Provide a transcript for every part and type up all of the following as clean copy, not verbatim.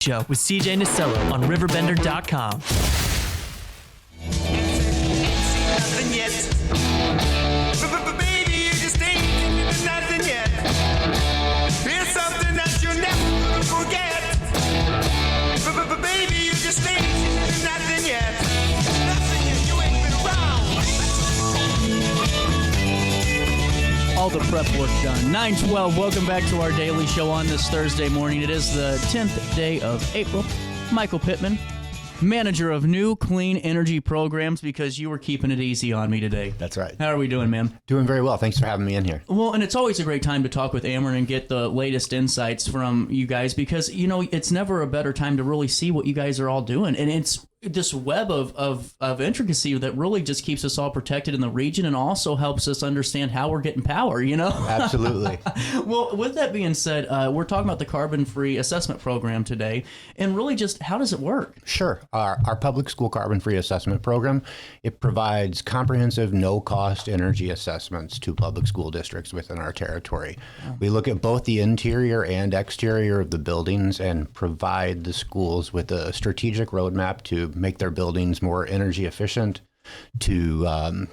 Show with CJ Nasello on RiverBender.com. Nothing yet. Baby, you just ain't nothing yet. Here's something that you'll never forget. Baby, you just ain't nothing yet. Nothing yet. You ain't been around. All the prep work done. 9:12. Welcome back to our daily show on this Thursday morning. It is the 10th day of April. Michael Pittman, manager of new clean energy programs, because you were keeping it easy on me today. That's right. How are we doing, man? Doing very well. Thanks for having me in here. Well, and it's always a great time to talk with Ameren and get the latest insights from you guys, because, you know, it's never a better time to really see what you guys are all doing. And it's this web of intricacy that really just keeps us all protected in the region and also helps us understand how we're getting power, you know? Absolutely. Well, with that being said, we're talking about the carbon-free assessment program today, and really just how does it work? Sure. Our public school carbon-free assessment program, it provides comprehensive no-cost energy assessments to public school districts within our territory. Oh. We look at both the interior and exterior of the buildings and provide the schools with a strategic roadmap to make their buildings more energy efficient, to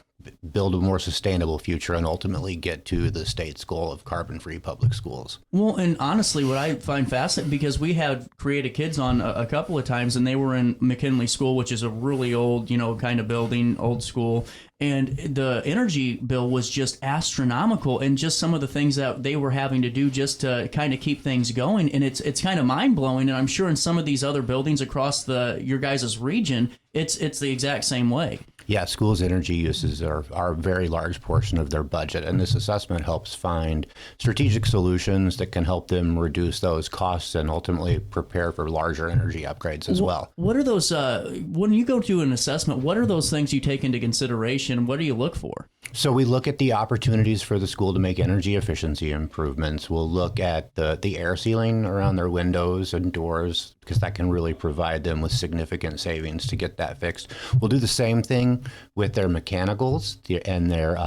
build a more sustainable future, and ultimately get to the state's goal of carbon-free public schools. Well, and honestly, what I find fascinating, because we had Creative Kids on a couple of times, and they were in McKinley School, which is a really old, you know, kind of building, old school, and the energy bill was just astronomical, and just some of the things that they were having to do just to kind of keep things going, and it's kind of mind-blowing, and I'm sure in some of these other buildings across your guys' region, it's the exact same way. Yeah, schools' energy uses are a very large portion of their budget, and this assessment helps find strategic solutions that can help them reduce those costs and ultimately prepare for larger energy upgrades as well. What are those, when you go to an assessment, what are those things you take into consideration? What do you look for? So we look at the opportunities for the school to make energy efficiency improvements. We'll look at the air sealing around their windows and doors, because that can really provide them with significant savings to get that fixed. We'll do the same thing with their mechanicals and their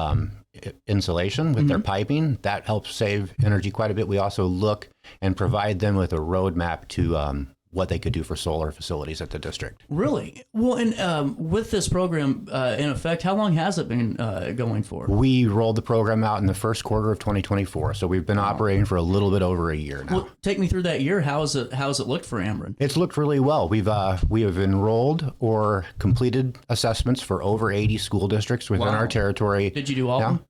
insulation with their piping. That helps save energy quite a bit. We also look and provide them with a roadmap to what they could do for solar facilities at the district. Really? Well, and with this program in effect, how long has it been going for? We rolled the program out in the first quarter of 2024, so we've been operating for a little bit over a year now. Well, take me through that year. How's it looked for Ameren? It's looked really well. We have enrolled or completed assessments for over 80 school districts within our territory. Did you do all of them?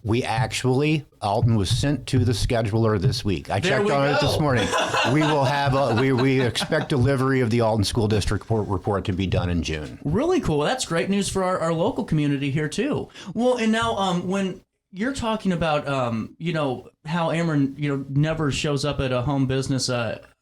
We actually, Alton was sent to the scheduler this week. I checked on it this morning. We will have we expect delivery of the Alton School District report to be done in June. Really cool. That's great news for our local community here too. Well, and now when you're talking about you know, how Ameren, you know, never shows up at a home business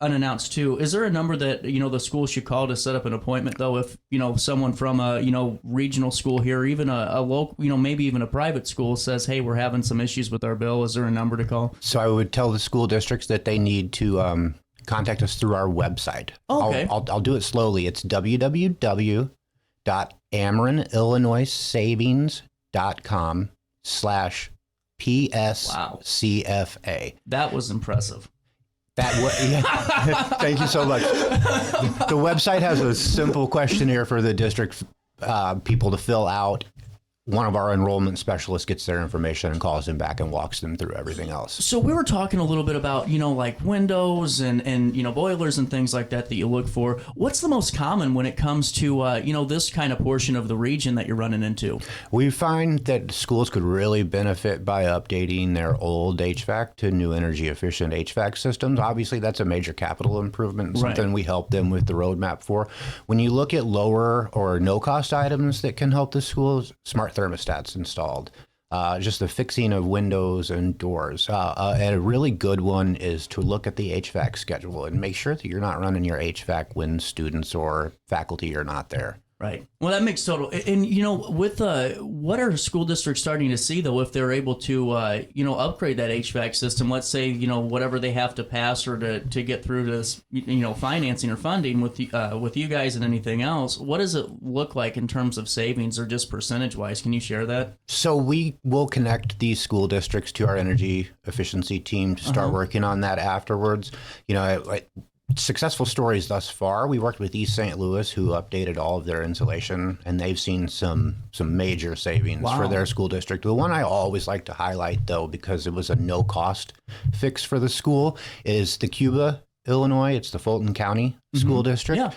unannounced too. Is there a number that, you know, the school should call to set up an appointment, though, if, you know, someone from a, you know, regional school here, or even a local, you know, maybe even a private school says, hey, we're having some issues with our bill? Is there a number to call? So I would tell the school districts that they need to contact us through our website. Okay. I'll do it slowly. It's www.amerenillinoissavings.com/PSCFA. That was impressive. Yeah. Thank you so much. The website has a simple questionnaire for the district people to fill out. One of our enrollment specialists gets their information and calls them back and walks them through everything else. So we were talking a little bit about, you know, like windows and you know, boilers and things like that you look for. What's the most common when it comes to, you know, this kind of portion of the region that you're running into? We find that schools could really benefit by updating their old HVAC to new energy efficient HVAC systems. Obviously, that's a major capital improvement, something we help them with the roadmap for. When you look at lower or no cost items that can help the schools, smart thermostats installed, just the fixing of windows and doors. And a really good one is to look at the HVAC schedule and make sure that you're not running your HVAC when students or faculty are not there. Right. Well, that makes total. And, you know, with what are school districts starting to see, though, if they're able to, you know, upgrade that HVAC system? Let's say, you know, whatever they have to pass or to get through this, you know, financing or funding with you guys and anything else. What does it look like in terms of savings or just percentage wise? Can you share that? So we will connect these school districts to our energy efficiency team to start working on that afterwards. You know, successful stories thus far. We worked with East St. Louis, who updated all of their insulation, and they've seen some major savings for their school district. The one I always like to highlight, though, because it was a no-cost fix for the school, is the Cuba, Illinois. It's the Fulton County School District. Yeah.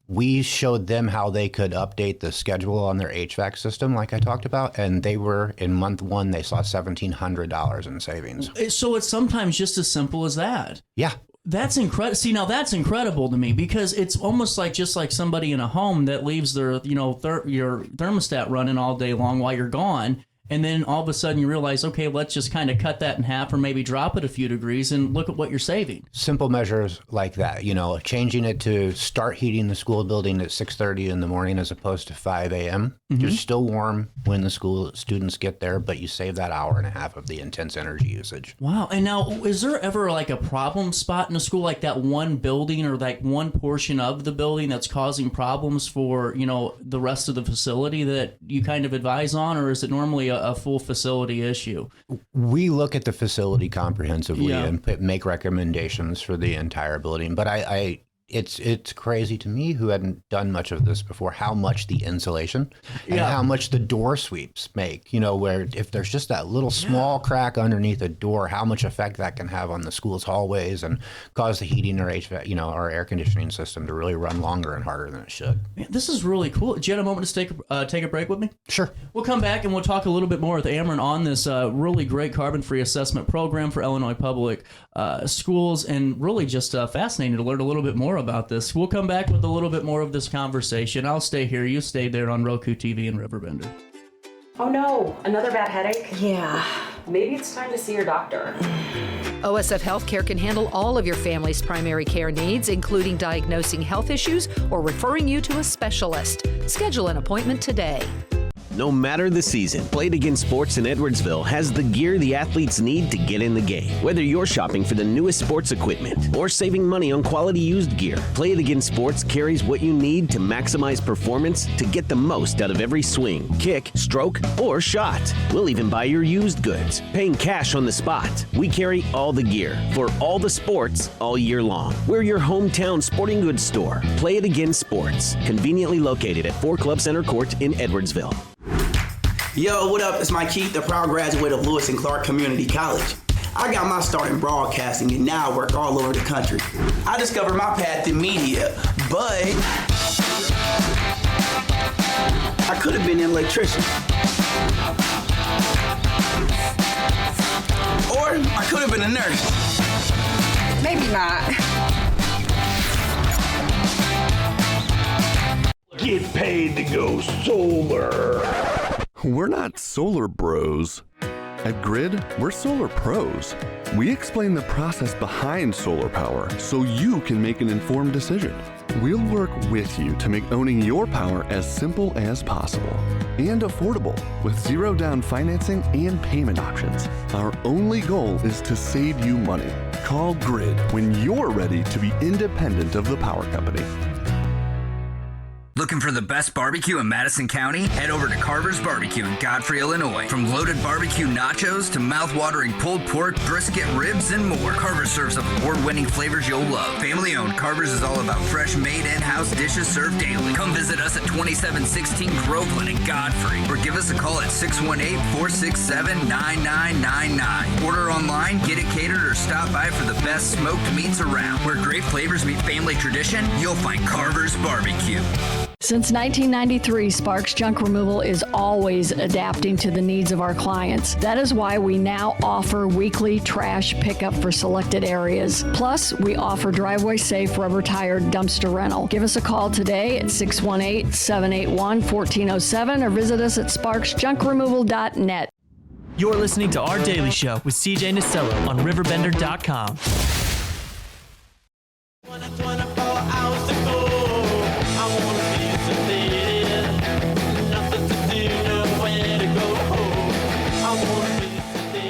We showed them how they could update the schedule on their HVAC system, like I talked about, and they were, in month one, they saw $1,700 in savings. So it's sometimes just as simple as that. Yeah. That's incredible. See, now that's incredible to me, because it's almost like just like somebody in a home that leaves their, your thermostat running all day long while you're gone. And then all of a sudden you realize, okay, let's just kind of cut that in half or maybe drop it a few degrees and look at what you're saving. Simple measures like that, changing it to start heating the school building at 6:30 in the morning as opposed to 5 a.m. You're still warm when the school students get there, but you save that hour and a half of the intense energy usage. Wow. And now, is there ever like a problem spot in a school, like that one building or like one portion of the building that's causing problems for, the rest of the facility that you kind of advise on, or is it normally a full facility issue? We look at the facility comprehensively and make recommendations for the entire building. But it's crazy to me, who hadn't done much of this before, how much the insulation and how much the door sweeps make, where if there's just that little small crack underneath a door, how much effect that can have on the school's hallways and cause the heating or HVAC, our air conditioning system to really run longer and harder than it should. Man, this is really cool. Do you have a moment to take a break with me? Sure. We'll come back and we'll talk a little bit more with Ameren on this really great carbon-free assessment program for Illinois public schools, and really just fascinating to learn a little bit more about this. We'll come back with a little bit more of this conversation. I'll stay here. You stay there on Roku TV and RiverBender. Oh no, another bad headache? Yeah. Maybe it's time to see your doctor. OSF Healthcare can handle all of your family's primary care needs, including diagnosing health issues or referring you to a specialist. Schedule an appointment today. No matter the season, Play It Again Sports in Edwardsville has the gear the athletes need to get in the game. Whether you're shopping for the newest sports equipment or saving money on quality used gear, Play It Again Sports carries what you need to maximize performance to get the most out of every swing, kick, stroke, or shot. We'll even buy your used goods, paying cash on the spot. We carry all the gear for all the sports all year long. We're your hometown sporting goods store. Play It Again Sports, conveniently located at 4 Club Center Court in Edwardsville. Yo, what up? It's Mike Keith, the proud graduate of Lewis and Clark Community College. I got my start in broadcasting and now I work all over the country. I discovered my path in media, but I could have been an electrician. Or I could have been a nurse. Maybe not. Get paid to go solar. We're not solar bros. At Grid, we're solar pros. We explain the process behind solar power so you can make an informed decision. We'll work with you to make owning your power as simple as possible and affordable with zero down financing and payment options. Our only goal is to save you money. Call Grid when you're ready to be independent of the power company. Looking for the best barbecue in Madison County? Head over to Carver's Barbecue in Godfrey, Illinois. From loaded barbecue nachos to mouth-watering pulled pork, brisket, ribs, and more, Carver's serves up award-winning flavors you'll love. Family-owned, Carver's is all about fresh, made in-house dishes served daily. Come visit us at 2716 Groveland in Godfrey, or give us a call at 618-467-9999. Order online, get it catered, or stop by for the best smoked meats around. Where great flavors meet family tradition, you'll find Carver's Barbecue. Since 1993, Sparks Junk Removal is always adapting to the needs of our clients. That is why we now offer weekly trash pickup for selected areas. Plus, we offer driveway-safe rubber-tired dumpster rental. Give us a call today at 618-781-1407 or visit us at sparksjunkremoval.net. You're listening to Our Daily Show with CJ Nasello on RiverBender.com.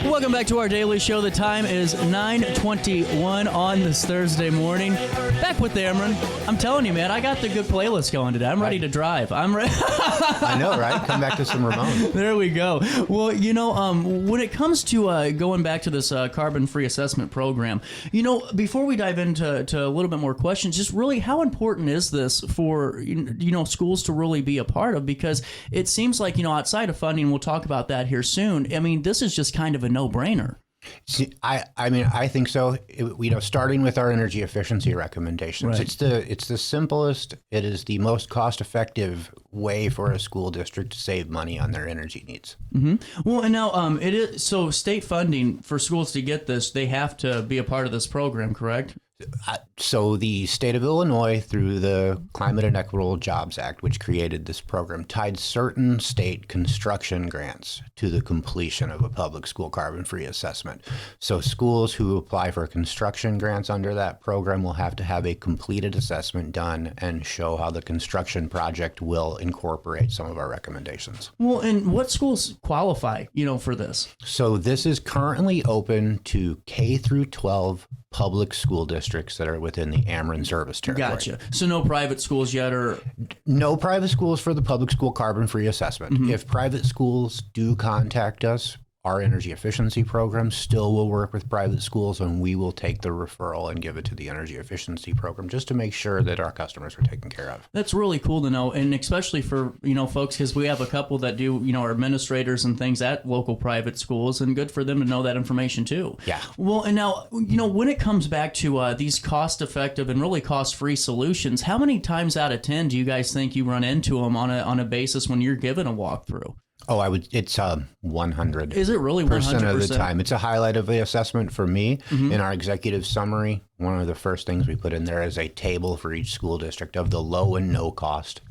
Welcome back to our daily show. The time is 9:21 on this Thursday morning. Back with Ameren. I'm telling you, man, I got the good playlist going today. I'm ready to drive. I'm ready. I know, right? Come back to some Ramones. There we go. Well, when it comes to going back to this carbon-free assessment program, before we dive into a little bit more questions, just really how important is this for schools to really be a part of? Because it seems like outside of funding, we'll talk about that here soon. I mean, this is just kind of a no-brainer. See, I think so. Starting with our energy efficiency recommendations, right. It's the simplest. It is the most cost-effective way for a school district to save money on their energy needs. Mm-hmm. Well, and now it is so state funding for schools to get this. They have to be a part of this program, correct? So the state of Illinois, through the Climate and Equitable Jobs Act, which created this program, tied certain state construction grants to the completion of a public school carbon-free assessment. So schools who apply for construction grants under that program will have to have a completed assessment done and show how the construction project will incorporate some of our recommendations. Well, and what schools qualify, for this? So this is currently open to K through 12 public school districts that are within the Ameren service territory. Gotcha. So no private schools yet, or no private schools for the public school carbon-free assessment. Mm-hmm. If private schools do contact us, our energy efficiency program still will work with private schools, and we will take the referral and give it to the energy efficiency program just to make sure that our customers are taken care of. That's really cool to know, and especially for folks, because we have a couple that do are administrators and things at local private schools, and good for them to know that information too. Yeah. Well, and now when it comes back to these cost-effective and really cost-free solutions, how many times out of 10 do you guys think you run into them on a basis when you're given a walkthrough? Oh, it's 100. Is it really 100% of the time? It's a highlight of the assessment for me. Mm-hmm. In our executive summary, one of the first things we put in there is a table for each school district of the low and no cost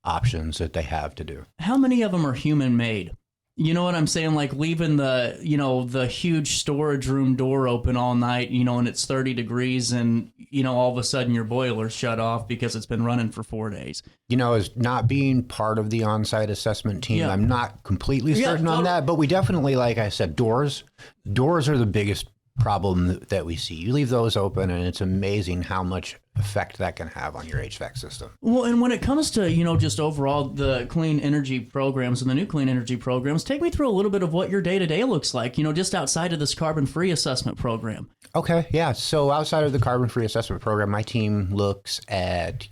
options that they have to do. How many of them are human made? You know what I'm saying? Like leaving the huge storage room door open all night, and it's 30 degrees and, all of a sudden your boiler's shut off because it's been running for 4 days. As not being part of the on-site assessment team, I'm not completely certain on that, but we definitely, like I said, doors are the biggest problem that we see. You leave those open and it's amazing how much effect that can have on your HVAC system. Well, and when it comes to, just overall the clean energy programs and the new clean energy programs, take me through a little bit of what your day-to-day looks like, just outside of this carbon-free assessment program. Okay, yeah. So outside of the carbon-free assessment program, my team looks at,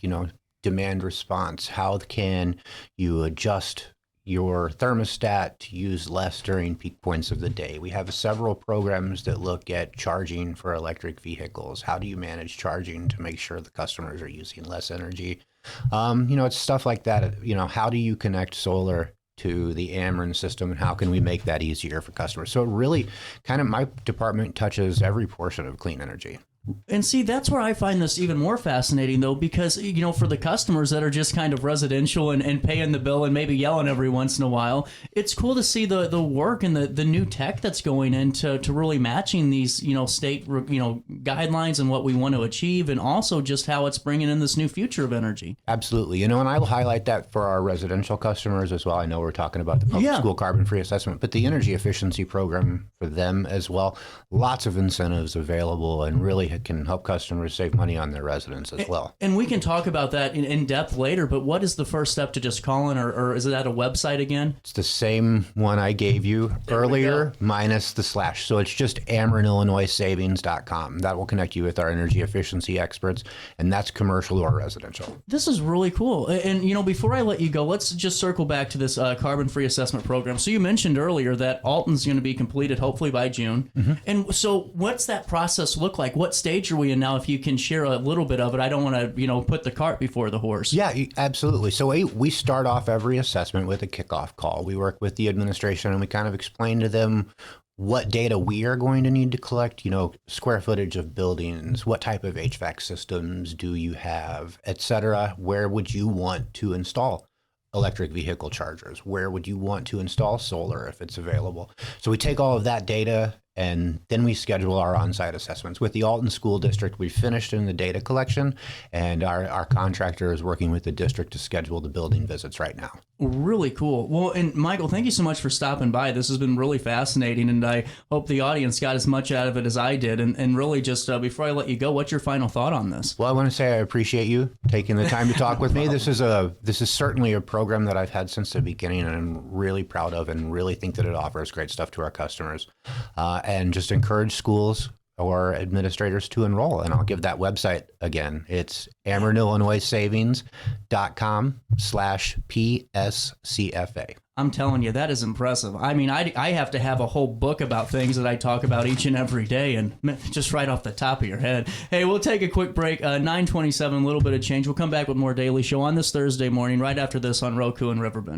demand response. How can you adjust your thermostat to use less during peak points of the day? We have several programs that look at charging for electric vehicles. How do you manage charging to make sure the customers are using less energy? It's stuff like that. How do you connect solar to the Ameren system, and how can we make that easier for customers? So it really kind of, my department touches every portion of clean energy. And see, that's where I find this even more fascinating, though, because, for the customers that are just kind of residential and paying the bill and maybe yelling every once in a while, it's cool to see the work and the new tech that's going into really matching these, state, guidelines and what we want to achieve, and also just how it's bringing in this new future of energy. Absolutely. And I will highlight that for our residential customers as well. I know we're talking about the public school carbon-free assessment, but the energy efficiency program for them as well, lots of incentives available, and really can help customers save money on their residents as well. And we can talk about that in depth later, but what is the first step to just calling, or is it at a website again? It's the same one I gave you earlier, minus the slash. So it's just AmerenIllinoisSavings.com. That will connect you with our energy efficiency experts, and that's commercial or residential. This is really cool. And, before I let you go, let's just circle back to this carbon-free assessment program. So you mentioned earlier that Alton's going to be completed hopefully by June. Mm-hmm. And so what's that process look like? What stage are we in now, if you can share a little bit of it? I don't want to, put the cart before the horse. Yeah, absolutely. So we start off every assessment with a kickoff call. We work with the administration and we kind of explain to them what data we are going to need to collect, square footage of buildings, what type of HVAC systems do you have, et cetera. Where would you want to install electric vehicle chargers? Where would you want to install solar if it's available? So we take all of that data and then we schedule our on-site assessments. With the Alton School District, we finished in the data collection, and our contractor is working with the district to schedule the building visits right now. Really cool. Well, and Michael, thank you so much for stopping by. This has been really fascinating, and I hope the audience got as much out of it as I did. And really, just before I let you go, what's your final thought on this? Well, I want to say I appreciate you taking the time to talk with me. This is certainly a program that I've had since the beginning, and I'm really proud of, and really think that it offers great stuff to our customers. And just encourage schools or administrators to enroll. And I'll give that website again. It's AmerenIllinoisSavings.com/PSCFA. I'm telling you, that is impressive. I mean, I have to have a whole book about things that I talk about each and every day, and just right off the top of your head. Hey, we'll take a quick break. 9:27, a little bit of change. We'll come back with more Daily Show on this Thursday morning, right after this on Roku and RiverBender.